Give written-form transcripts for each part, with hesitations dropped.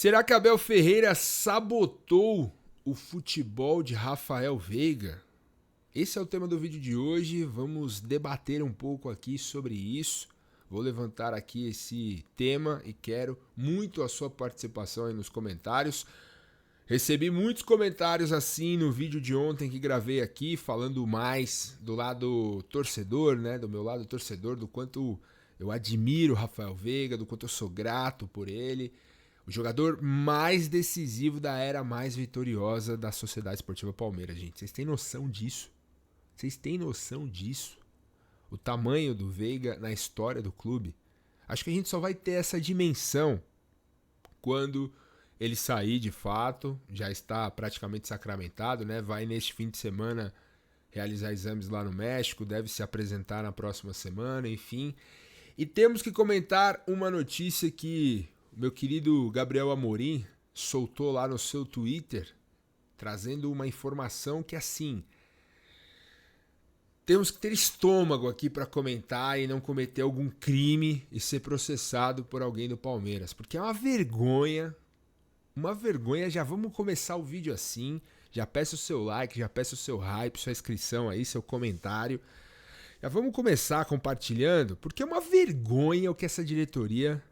Será que Abel Ferreira sabotou o futebol de Rafael Veiga? Esse é o tema do vídeo de hoje, vamos debater um pouco aqui sobre isso. Vou levantar aqui esse tema e quero muito a sua participação aí nos comentários. Recebi muitos comentários assim no vídeo de ontem que gravei aqui, falando mais do lado torcedor, né? Do meu lado torcedor, do quanto eu admiro o Rafael Veiga, do quanto eu sou grato por ele. O jogador mais decisivo da era mais vitoriosa da Sociedade Esportiva Palmeiras, gente. Vocês têm noção disso? Vocês têm noção disso? O tamanho do Veiga na história do clube? Acho que a gente só vai ter essa dimensão quando ele sair de fato. Já está praticamente sacramentado, né? Vai neste fim de semana realizar exames lá no México, deve se apresentar na próxima semana, enfim. E temos que comentar uma notícia que o meu querido Gabriel Amorim soltou lá no seu Twitter, trazendo uma informação que, assim, temos que ter estômago aqui para comentar e não cometer algum crime e ser processado por alguém do Palmeiras. Porque é uma vergonha, já vamos começar o vídeo assim, já peço o seu like, já peço o seu hype, sua inscrição aí, seu comentário. Já vamos começar compartilhando, porque é uma vergonha o que essa diretoria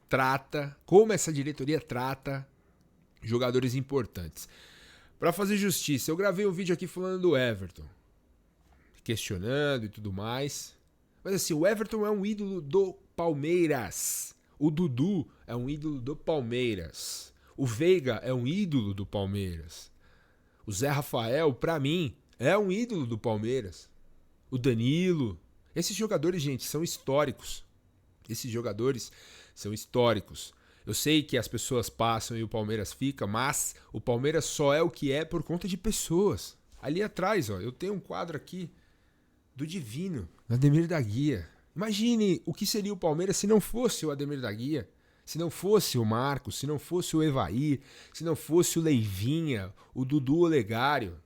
trata, como essa diretoria trata jogadores importantes. Para fazer justiça, eu gravei um vídeo aqui falando do Everton, questionando e tudo mais. Mas assim, o Everton é um ídolo do Palmeiras. O Dudu é um ídolo do Palmeiras. O Veiga é um ídolo do Palmeiras. O Zé Rafael, pra mim, é um ídolo do Palmeiras. O Danilo. Esses jogadores, gente, são históricos. Esses jogadores são históricos. Eu sei que as pessoas passam e o Palmeiras fica, mas o Palmeiras só é o que é por conta de pessoas. Ali atrás, ó, eu tenho um quadro aqui do Divino, Ademir da Guia. Imagine o que seria o Palmeiras se não fosse o Ademir da Guia, se não fosse o Marcos, se não fosse o Evair, se não fosse o Leivinha, o Dudu Olegário,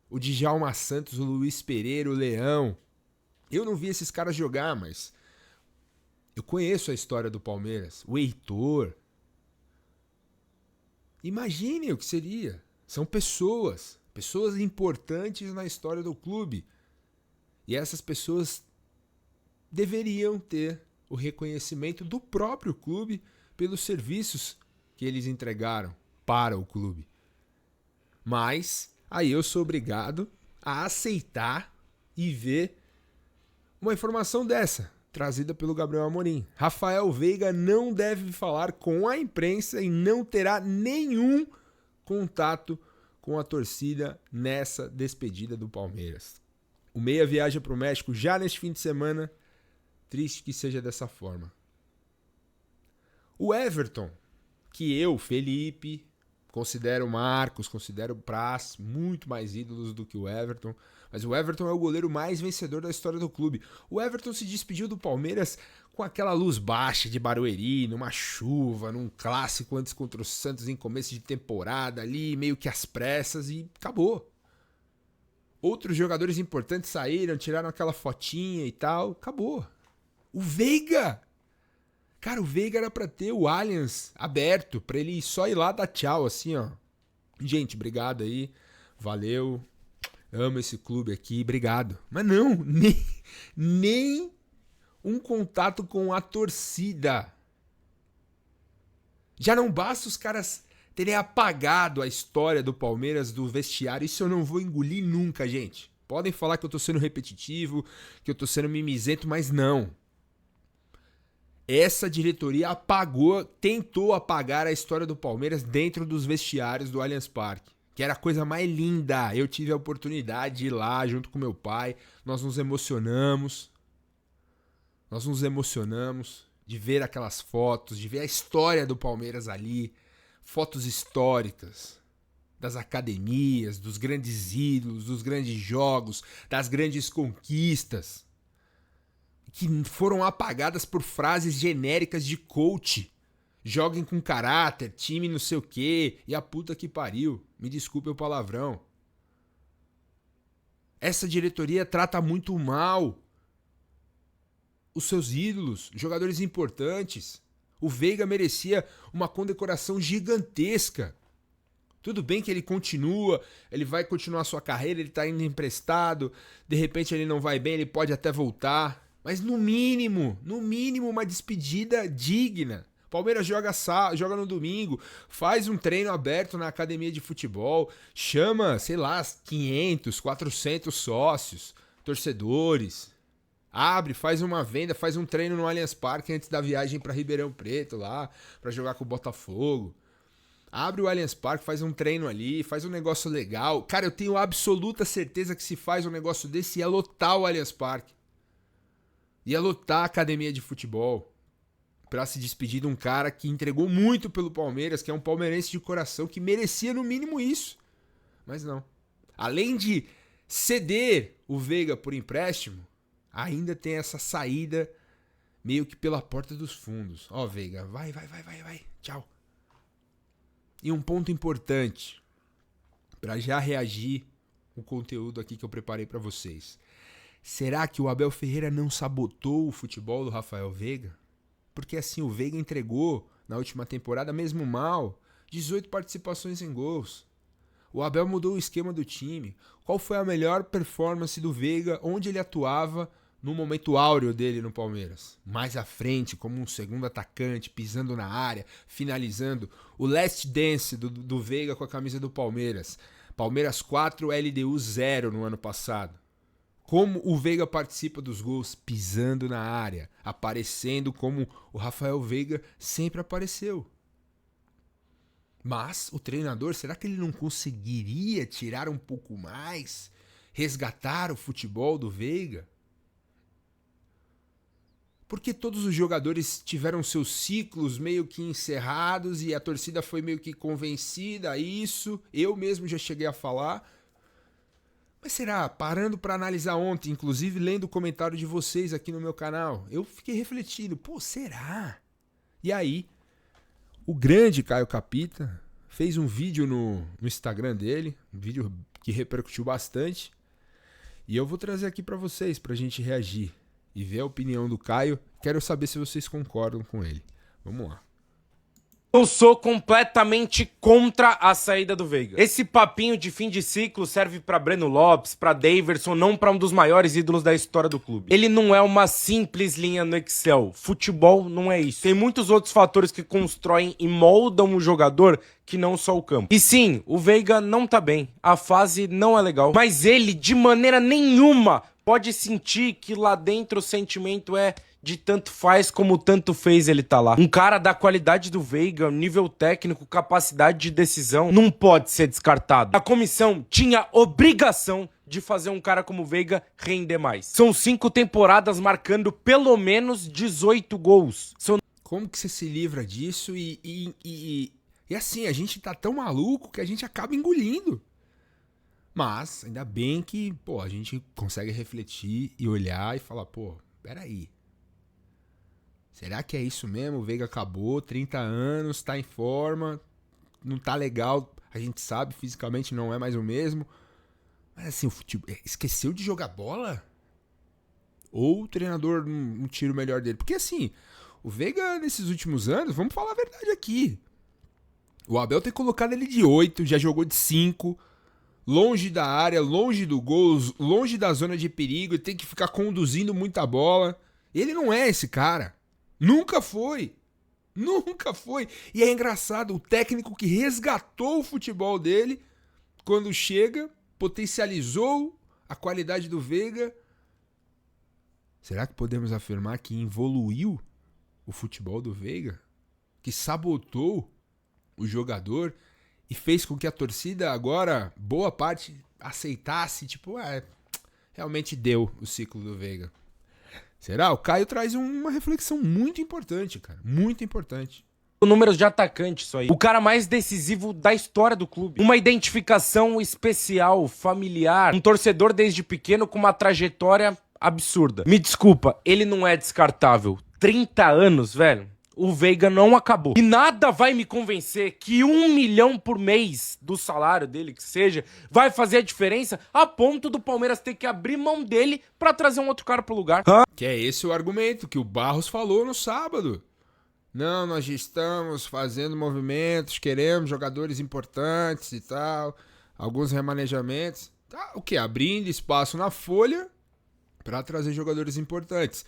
o Djalma Santos, o Luiz Pereira, o Leão. Eu não vi esses caras jogar, mas eu conheço a história do Palmeiras. O Heitor. Imagine o que seria. São pessoas importantes na história do clube. E essas pessoas deveriam ter o reconhecimento do próprio clube pelos serviços que eles entregaram para o clube. Mas aí eu sou obrigado a aceitar e ver uma informação dessa, trazida pelo Gabriel Amorim. Rafael Veiga não deve falar com a imprensa e não terá nenhum contato com a torcida nessa despedida do Palmeiras. O Meia viaja para o México já neste fim de semana. Triste que seja dessa forma. O Everton, que eu, Felipe, considero o Marcos, considero o Praz, muito mais ídolos do que o Everton. Mas o Everton é o goleiro mais vencedor da história do clube. O Everton se despediu do Palmeiras com aquela luz baixa de Barueri, numa chuva, num clássico antes contra o Santos em começo de temporada ali, meio que às pressas, e acabou. Outros jogadores importantes saíram, tiraram aquela fotinha e tal, acabou. O Veiga! Cara, o Veiga era pra ter o Allianz aberto, pra ele só ir lá dar tchau, assim, ó. Gente, obrigado aí, valeu, amo esse clube aqui, obrigado. Mas não, nem um contato com a torcida. Já não basta os caras terem apagado a história do Palmeiras, do vestiário. Isso eu não vou engolir nunca, gente. Podem falar que eu tô sendo repetitivo, que eu tô sendo mimizento, mas não. Essa diretoria tentou apagar a história do Palmeiras dentro dos vestiários do Allianz Parque, que era a coisa mais linda. Eu tive a oportunidade de ir lá junto com meu pai. Nós nos emocionamos de ver aquelas fotos, de ver a história do Palmeiras ali. Fotos históricas das academias, dos grandes ídolos, dos grandes jogos, das grandes conquistas, que foram apagadas por frases genéricas de coach. Joguem com caráter, time não sei o quê, e a puta que pariu. Me desculpe o palavrão. Essa diretoria trata muito mal os seus ídolos, jogadores importantes. O Veiga merecia uma condecoração gigantesca. Tudo bem que ele continua, ele vai continuar a sua carreira, ele tá indo emprestado, de repente ele não vai bem, ele pode até voltar. Mas no mínimo uma despedida digna. Palmeiras joga no domingo, faz um treino aberto na academia de futebol, chama, sei lá, 500, 400 sócios, torcedores, abre, faz uma venda, faz um treino no Allianz Parque antes da viagem para Ribeirão Preto lá, para jogar com o Botafogo. Abre o Allianz Parque, faz um treino ali, faz um negócio legal. Cara, eu tenho absoluta certeza que se faz um negócio desse ia lotar o Allianz Parque. Ia lotar a academia de futebol. Pra se despedir de um cara que entregou muito pelo Palmeiras, que é um palmeirense de coração, que merecia no mínimo isso. Mas não. Além de ceder o Veiga por empréstimo, ainda tem essa saída meio que pela porta dos fundos. Ó, Veiga, vai. Tchau. E um ponto importante, pra já reagir o conteúdo aqui que eu preparei pra vocês. Será que o Abel Ferreira não sabotou o futebol do Rafael Veiga? Porque assim, o Veiga entregou, na última temporada, mesmo mal, 18 participações em gols. O Abel mudou o esquema do time. Qual foi a melhor performance do Veiga, onde ele atuava no momento áureo dele no Palmeiras? Mais à frente, como um segundo atacante, pisando na área, finalizando. O last dance do Veiga com a camisa do Palmeiras. Palmeiras 4, LDU 0 no ano passado. Como o Veiga participa dos gols pisando na área, aparecendo como o Rafael Veiga sempre apareceu. Mas o treinador, será que ele não conseguiria tirar um pouco mais? Resgatar o futebol do Veiga? Porque todos os jogadores tiveram seus ciclos meio que encerrados e a torcida foi meio que convencida a isso. Eu mesmo já cheguei a falar. Mas será? Parando para analisar ontem, inclusive lendo o comentário de vocês aqui no meu canal, eu fiquei refletindo, será? E aí, o grande Caio Capita fez um vídeo no Instagram dele, um vídeo que repercutiu bastante, e eu vou trazer aqui para vocês, pra gente reagir e ver a opinião do Caio. Quero saber se vocês concordam com ele. Vamos lá. Eu sou completamente contra a saída do Veiga. Esse papinho de fim de ciclo serve pra Breno Lopes, pra Daverson, não pra um dos maiores ídolos da história do clube. Ele não é uma simples linha no Excel. Futebol não é isso. Tem muitos outros fatores que constroem e moldam o jogador que não só o campo. E sim, o Veiga não tá bem. A fase não é legal. Mas ele, de maneira nenhuma, pode sentir que lá dentro o sentimento é de tanto faz como tanto fez ele tá lá. Um cara da qualidade do Veiga, nível técnico, capacidade de decisão, não pode ser descartado. A comissão tinha obrigação de fazer um cara como o Veiga render mais. São 5 temporadas marcando pelo menos 18 gols. Como que você se livra disso e assim, a gente tá tão maluco que a gente acaba engolindo. Mas, ainda bem que, a gente consegue refletir e olhar e falar, peraí. Será que é isso mesmo? O Veiga acabou, 30 anos, tá em forma, não tá legal, a gente sabe, fisicamente não é mais o mesmo. Mas assim, o futebol esqueceu de jogar bola? Ou o treinador não tira o melhor dele? Porque assim, o Veiga nesses últimos anos, vamos falar a verdade aqui. O Abel tem colocado ele de 8, já jogou de 5, longe da área, longe do gol, longe da zona de perigo, ele tem que ficar conduzindo muita bola. Ele não é esse cara. Nunca foi. Nunca foi. E é engraçado, o técnico que resgatou o futebol dele, quando chega, potencializou a qualidade do Veiga. Será que podemos afirmar que evoluiu o futebol do Veiga? Que sabotou o jogador e fez com que a torcida agora, boa parte, aceitasse, realmente deu o ciclo do Veiga. Será? O Caio traz uma reflexão muito importante, cara. Muito importante. Números de atacante, isso aí. O cara mais decisivo da história do clube. Uma identificação especial, familiar. Um torcedor desde pequeno com uma trajetória absurda. Me desculpa, ele não é descartável. 30 anos, velho. O Veiga não acabou. E nada vai me convencer que 1 milhão por mês do salário dele, que seja, vai fazer a diferença a ponto do Palmeiras ter que abrir mão dele pra trazer um outro cara pro lugar. Que é esse o argumento que o Barros falou no sábado. Não, nós já estamos fazendo movimentos, queremos jogadores importantes e tal, alguns remanejamentos. Tá, o que? Abrindo espaço na folha para trazer jogadores importantes.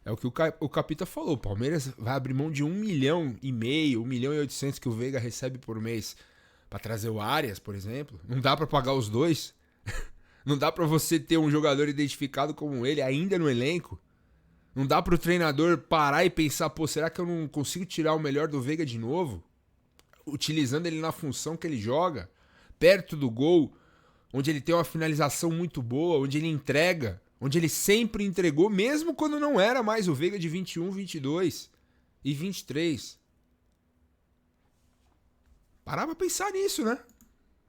É o que o Capita falou. O Palmeiras vai abrir mão de 1,5 milhão, 1,8 milhão que o Veiga recebe por mês para trazer o Arias, por exemplo. Não dá para pagar os dois. Não dá para você ter um jogador identificado como ele ainda no elenco. Não dá para o treinador parar e pensar, pô, será que eu não consigo tirar o melhor do Veiga de novo? Utilizando ele na função que ele joga, perto do gol, onde ele tem uma finalização muito boa, onde ele entrega, onde ele sempre entregou, mesmo quando não era mais o Veiga de 21, 22 e 23. Parar pra pensar nisso, né?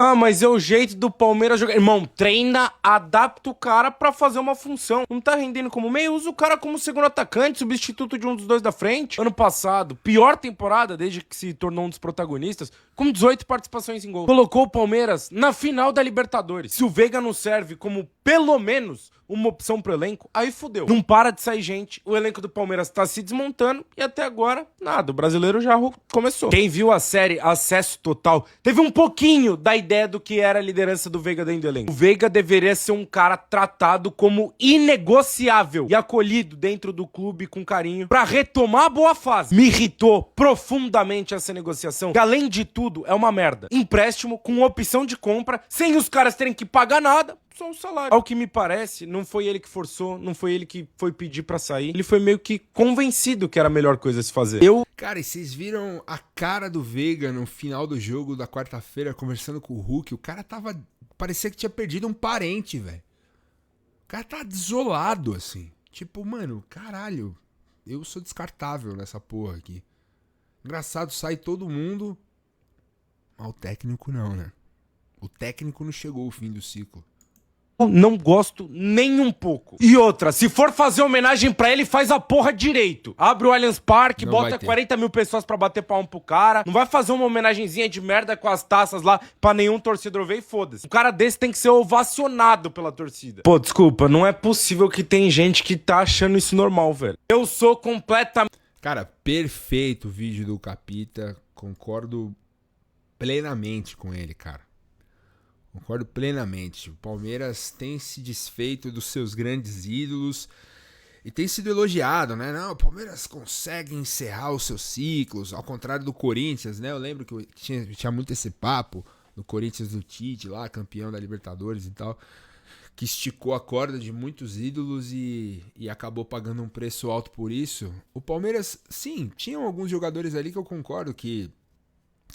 Ah, mas é o jeito do Palmeiras jogar. Irmão, treina, adapta o cara pra fazer uma função. Não tá rendendo como meio, usa o cara como segundo atacante, substituto de um dos dois da frente. Ano passado, pior temporada desde que se tornou um dos protagonistas, com 18 participações em gol. Colocou o Palmeiras na final da Libertadores. Se o Veiga não serve como pelo menos uma opção pro elenco, aí fudeu. Não para de sair gente, o elenco do Palmeiras tá se desmontando e até agora, nada. O brasileiro já começou. Quem viu a série Acesso Total, teve um pouquinho da ideia do que era a liderança do Veiga dentro do elenco. O Veiga deveria ser um cara tratado como inegociável e acolhido dentro do clube com carinho pra retomar a boa fase. Me irritou profundamente essa negociação, que além de tudo é uma merda. Empréstimo com opção de compra, sem os caras terem que pagar nada, só um salário. Ao que me parece, não foi ele que forçou, não foi ele que foi pedir pra sair. Ele foi meio que convencido que era a melhor coisa a se fazer. Cara, e vocês viram a cara do Veiga no final do jogo da quarta-feira, conversando com o Hulk? O cara tava... parecia que tinha perdido um parente, velho. O cara tá desolado, assim. Tipo, mano, caralho, eu sou descartável nessa porra aqui. Engraçado, sai todo mundo, mas o técnico não, né? O técnico não chegou ao fim do ciclo. Não gosto nem um pouco. E outra, se for fazer homenagem pra ele, faz a porra direito. Abre o Allianz Parque, Não bota 40 mil pessoas pra bater palma pro cara. Não vai fazer uma homenagenzinha de merda com as taças lá pra nenhum torcedor ver e foda-se. Um cara desse tem que ser ovacionado pela torcida. Pô, desculpa, não é possível que tem gente que tá achando isso normal, velho. Eu sou completamente... Cara, perfeito o vídeo do Capita. Concordo plenamente com ele, cara. Concordo plenamente. O Palmeiras tem se desfeito dos seus grandes ídolos e tem sido elogiado, né? Não, o Palmeiras consegue encerrar os seus ciclos, ao contrário do Corinthians, né? Eu lembro que tinha muito esse papo do Corinthians do Tite lá, campeão da Libertadores e tal, que esticou a corda de muitos ídolos e acabou pagando um preço alto por isso. O Palmeiras, sim, tinham alguns jogadores ali que eu concordo que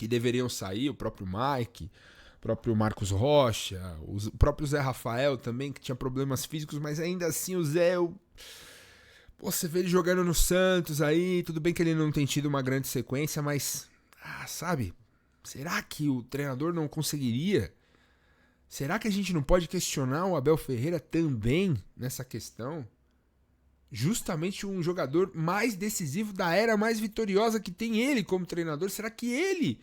deveriam sair, o próprio Mike, o próprio Marcos Rocha, o próprio Zé Rafael também, que tinha problemas físicos, mas ainda assim o Zé... Pô, você vê ele jogando no Santos aí, tudo bem que ele não tem tido uma grande sequência, mas... sabe? Será que o treinador não conseguiria? Será que a gente não pode questionar o Abel Ferreira também nessa questão? Justamente um jogador mais decisivo da era mais vitoriosa que tem ele como treinador. Será que ele,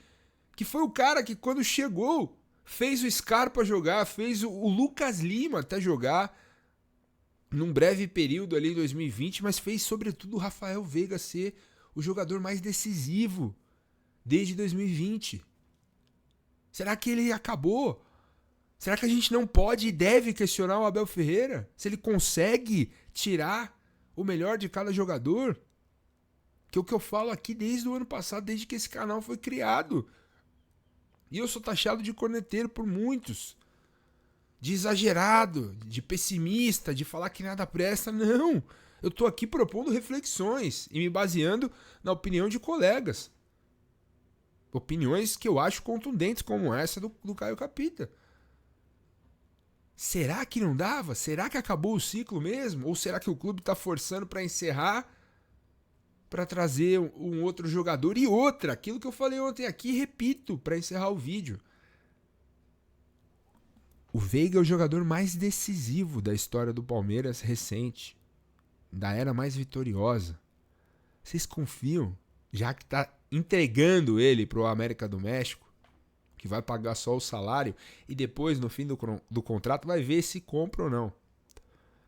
que foi o cara que quando chegou, fez o Scarpa jogar, fez o Lucas Lima até jogar num breve período ali em 2020, mas fez sobretudo o Rafael Veiga ser o jogador mais decisivo desde 2020? Será que ele acabou? Será que a gente não pode e deve questionar o Abel Ferreira? Se ele consegue tirar o melhor de cada jogador? Que é o que eu falo aqui desde o ano passado, desde que esse canal foi criado. E eu sou taxado de corneteiro por muitos. De exagerado, de pessimista, de falar que nada presta. Não! Eu tô aqui propondo reflexões e me baseando na opinião de colegas. Opiniões que eu acho contundentes, como essa do Caio Capita. Será que não dava? Será que acabou o ciclo mesmo? Ou será que o clube está forçando para encerrar, para trazer um outro jogador? E outra, aquilo que eu falei ontem aqui, repito, para encerrar o vídeo. O Veiga é o jogador mais decisivo da história do Palmeiras recente, da era mais vitoriosa. Vocês confiam, já que está entregando ele para o América do México, que vai pagar só o salário, e depois, no fim do contrato, vai ver se compra ou não.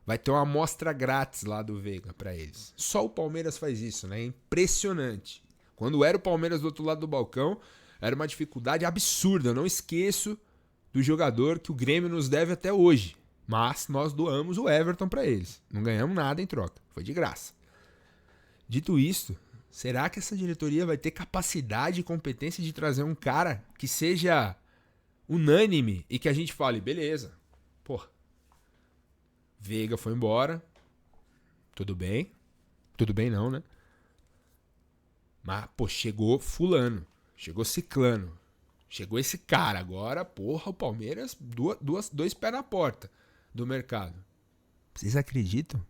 Vai ter uma amostra grátis lá do Veiga para eles. Só o Palmeiras faz isso, né? É impressionante. Quando era o Palmeiras do outro lado do balcão, era uma dificuldade absurda. Eu não esqueço do jogador que o Grêmio nos deve até hoje. Mas nós doamos o Everton para eles. Não ganhamos nada em troca. Foi de graça. Dito isto, será que essa diretoria vai ter capacidade e competência de trazer um cara que seja unânime e que a gente fale, beleza, pô, Veiga foi embora, tudo bem não, né? Mas, pô, chegou fulano, chegou ciclano, chegou esse cara, agora, porra, o Palmeiras, dois pés na porta do mercado. Vocês acreditam?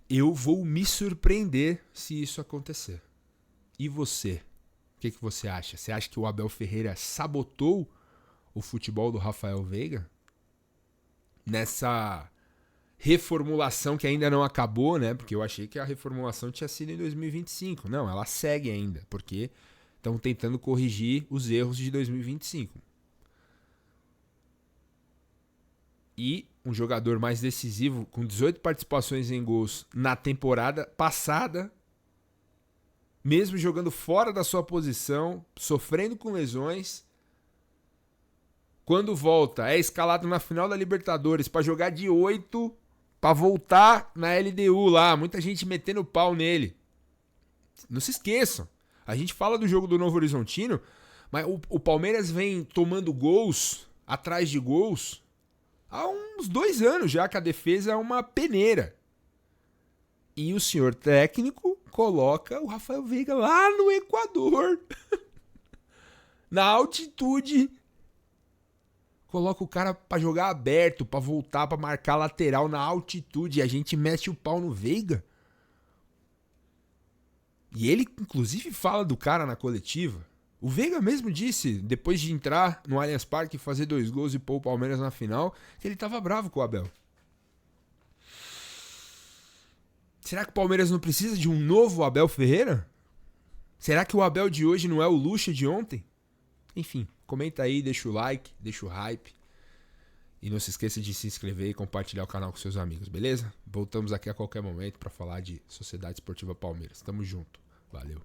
Eu vou me surpreender se isso acontecer. E você? O que você acha? Você acha que o Abel Ferreira sabotou o futebol do Rafael Veiga? Nessa reformulação que ainda não acabou, né? Porque eu achei que a reformulação tinha sido em 2025. Não, ela segue ainda, porque estão tentando corrigir os erros de 2025. E um jogador mais decisivo, com 18 participações em gols na temporada passada, mesmo jogando fora da sua posição, sofrendo com lesões, quando volta, é escalado na final da Libertadores para jogar de 8, para voltar na LDU lá, muita gente metendo pau nele. Não se esqueçam, a gente fala do jogo do Novo Horizontino, mas o Palmeiras vem tomando gols, atrás de gols, há uns 2 anos já que a defesa é uma peneira. E o senhor técnico coloca o Rafael Veiga lá no Equador. Na altitude. Coloca o cara pra jogar aberto, pra voltar, pra marcar lateral na altitude. E a gente mete o pau no Veiga. E ele, inclusive, fala do cara na coletiva. O Veiga mesmo disse, depois de entrar no Allianz Parque, fazer 2 gols e pôr o Palmeiras na final, que ele tava bravo com o Abel. Será que o Palmeiras não precisa de um novo Abel Ferreira? Será que o Abel de hoje não é o Lucha de ontem? Enfim, comenta aí, deixa o like, deixa o hype. E não se esqueça de se inscrever e compartilhar o canal com seus amigos, beleza? Voltamos aqui a qualquer momento para falar de Sociedade Esportiva Palmeiras. Tamo junto. Valeu.